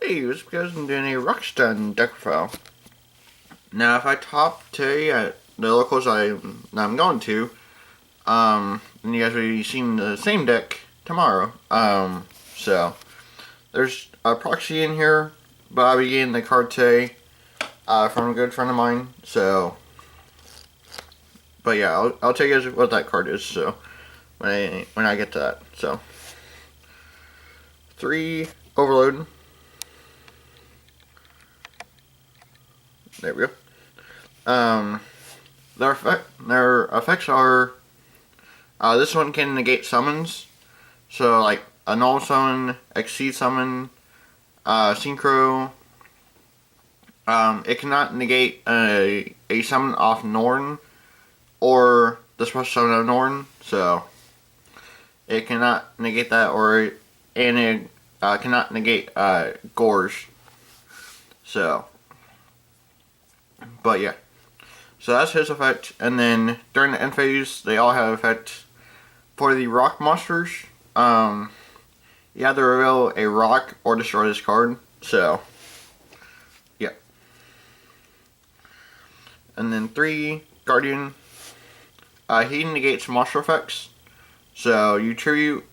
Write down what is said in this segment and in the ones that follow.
Hey, what's because I'm doing a Rock Stun deck profile. Now, if I top today at the locals I'm going to, then you guys will be seeing the same deck tomorrow. So there's a proxy in here, but I'll be getting the card today from a good friend of mine. So, but yeah, I'll tell you guys what that card is. So when I get to that, so 3 Overload. There we go. Their effects are, this one can negate summons, so like a null summon, exceed summon, synchro. It cannot negate a summon off Norn or the special summon of Norn, so it cannot negate that, and it cannot negate Gorge. So, but yeah. So that's his effect, and then during the end phase, they all have effect. For the rock monsters, you either reveal a rock or destroy this card. So, yeah. And then 3 Guardian. He negates monster effects. So you tribute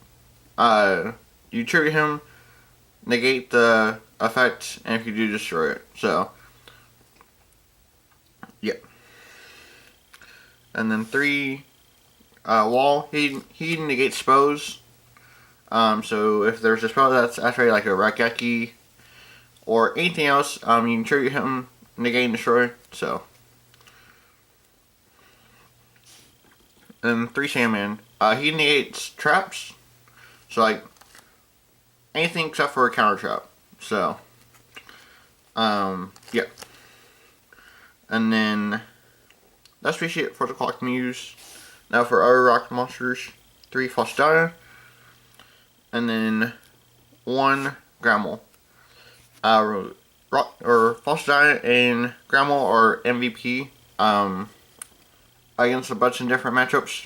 him, negate the effect, and if you do, destroy it. So, yeah. And then 3 Wall. He negates spells. So if there's a spell that's actually like a Rakeki or anything else, you can tribute him, negate and destroy. So, and 3 Sandman. He negates traps. So like anything except for a counter trap. So, yeah. And then that's basically it for the clock Muse. Now for our rock monsters, 3 Faustana, and then 1 Grammel. Faustana and Grammel are MVP against a bunch of different matchups.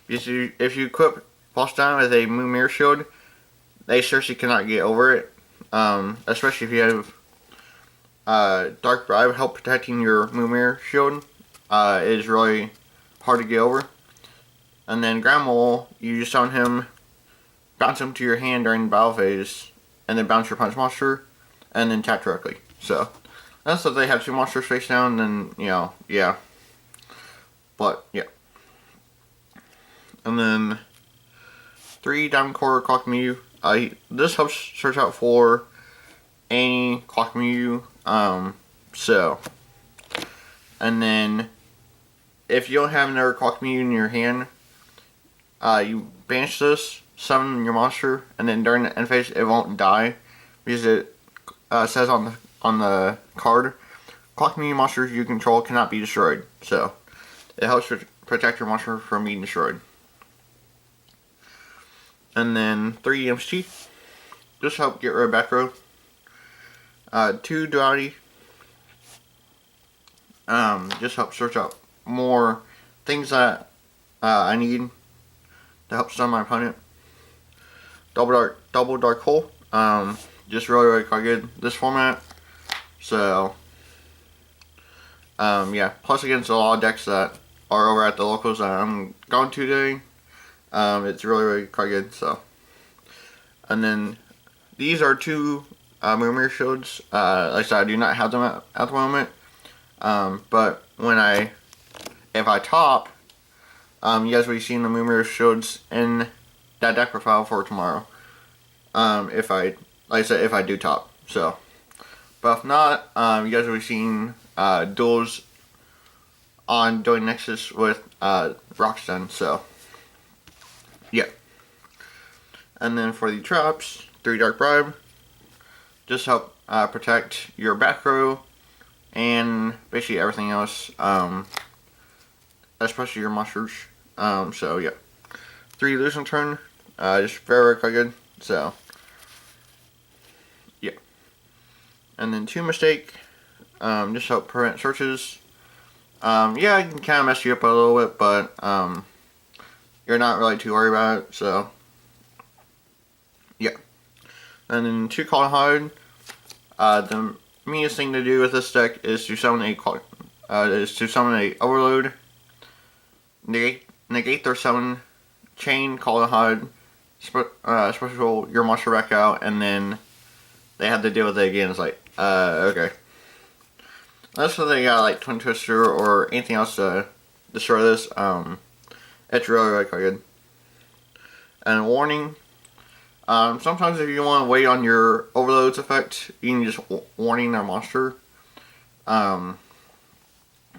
Because if you equip Faustana with a Moon Mirror Shield, they seriously cannot get over it. Especially if you have Dark Bribe help protecting your Moon Mirror Shield. It is really hard to get over. And then Grammel, you just summon him, bounce him to your hand during the battle phase, and then bounce your punch monster, and then tap directly. So, that's if they have 2 monsters face down, then, yeah. But, yeah. And then 3 Diamond Core Clock Mew. This helps search out for any Clock Mew. So, and then if you don't have another Clock Mew in your hand, you banish this, summon your monster, and then during the end phase it won't die because it says on the card, Clock Mew monsters you control cannot be destroyed. So it helps protect your monster from being destroyed. And then 3 MST, just help get rid of back row. 2 Duality, just help search out more things that I need to help stun my opponent. Double Dark Hole, just really quite good this format. So, yeah. Plus against a lot of decks that are over at the locals that I'm going to today, it's really quite good. So, and then these are 2 Moon Mirror Shields. Like I said, I do not have them at the moment. But if I top, you guys will be seeing the Moon Mirror Shields in that deck profile for tomorrow. Like I said, if I do top. So, but if not, you guys will be seeing duels on Dueling Nexus with Rock Stun. So, yeah. And then for the traps, 3 Dark Bribe, just help protect your back row and basically everything else, especially your monsters. So yeah, 3 lose in turn, just very quite good. So yeah, and then 2 Mistake, just help prevent searches. Yeah, it can kind of mess you up a little bit, but you're not really too worried about it. So yeah, and then 2 Call and Hide. The meanest thing to do with this deck is to summon a Overload, negate their summon, chain, call a HUD, special your monster back out, and then they have to deal with it again. It's like, okay. Unless they got like Twin Twister or anything else to destroy this, it's really quite good. And warning, sometimes if you want to wait on your Overloads effect, you can just warning their monster,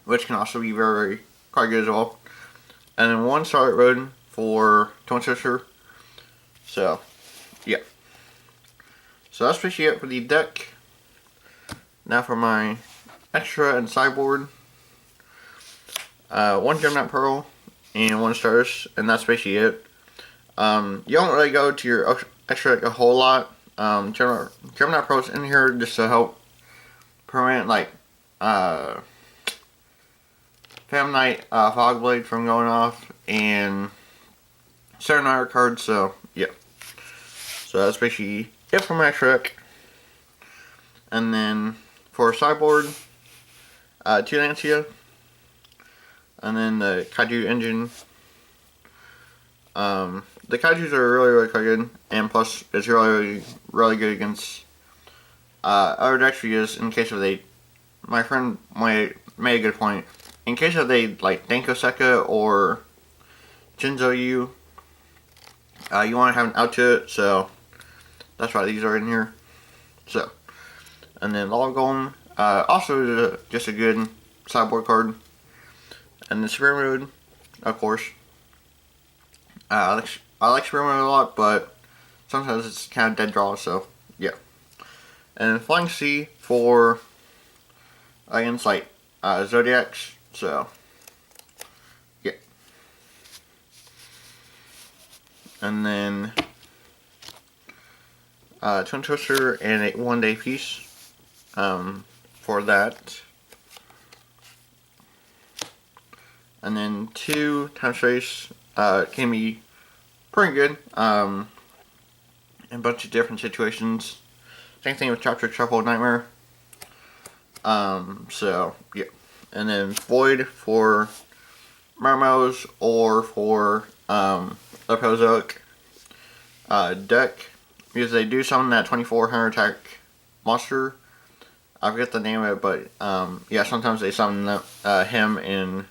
which can also be very quite good as well. And then 1 Starlight Road for Twin Twister. So, yeah. So that's basically it for the deck. Now for my extra and sideboard. 1 Gemini Pearl and 1 Stardust, and that's basically it. You don't really go to your extra like a whole lot. Gemini Pearl's in here just to help prevent like Phantom Knight, Fogblade from going off, and certain other cards. So yeah, so that's basically it for my extra deck. And then for sideboard, 2 Lancia, and then the Kaiju engine. The Kaijus are really quite good, and plus it's really good against other decks because in case of my friend made a good point. In case of like Denko Sekka or Jinzo Yu, you want to have an out to it, so that's why these are in here. So, and then Log Golem, also just a good sideboard card. And the Supreme Mode, of course. I like Supreme Mode a lot, but sometimes it's kind of dead draw, so yeah. And Flying Sea for against like Zodiacs, so yeah. And then Twin Twister and a 1-day piece for that. And then 2 Time Space can be pretty good in a bunch of different situations. Same thing with Chapter Shuffle Nightmare. So yeah. And then Void for Marmos or for the Prozoic deck, because they do summon that 2400 attack monster. I forget the name of it, but yeah, sometimes they summon him, and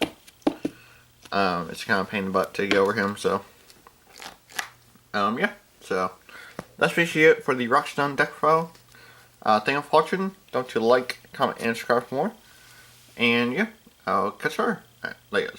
it's kind of a pain in the butt to get over him. So yeah, so that's basically it for the Rock Stun deck file. Thank you for watching. Don't forget to like, comment, and subscribe for more. And yeah, I'll catch you later. Alright, later.